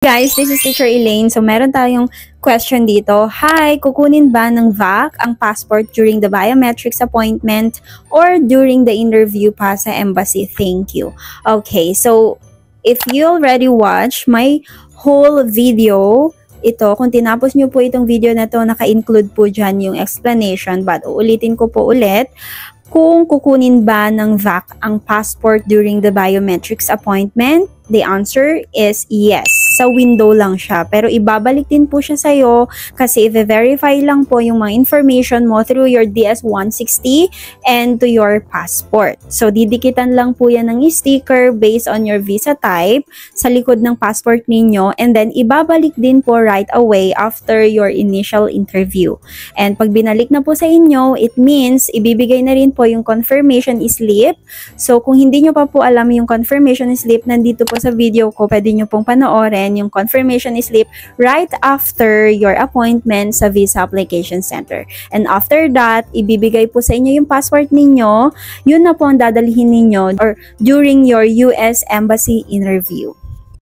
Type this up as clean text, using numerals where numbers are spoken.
Guys, this is Teacher Elaine. So, meron tayong question dito. Hi, kukunin ba ng VAC ang passport during the biometrics appointment or during the interview pa sa embassy? Thank you. Okay, so if you already watched my whole video, ito, kung tinapos nyo po itong video na to, naka-include po dyan yung explanation, but uulitin ko po ulit. Kung kukunin ba ng VAC ang passport during the biometrics appointment, the answer is yes. Sa window lang siya. Pero ibabalik din po siya sa'yo kasi i-verify lang po yung mga information mo through your DS-160 and to your passport. So, didikitan lang po yan ng sticker based on your visa type sa likod ng passport ninyo and then ibabalik din po right away after your initial interview. And pag binalik na po sa inyo, it means ibibigay na rin po yung confirmation slip. So, kung hindi nyo pa po alam yung confirmation slip, nandito po sa video ko, pwede nyo pong panoorin yung confirmation slip right after your appointment sa Visa Application Center. And after that, ibibigay po sa inyo yung passport ninyo, yun na po ang dadalhin ninyo or during your US Embassy interview.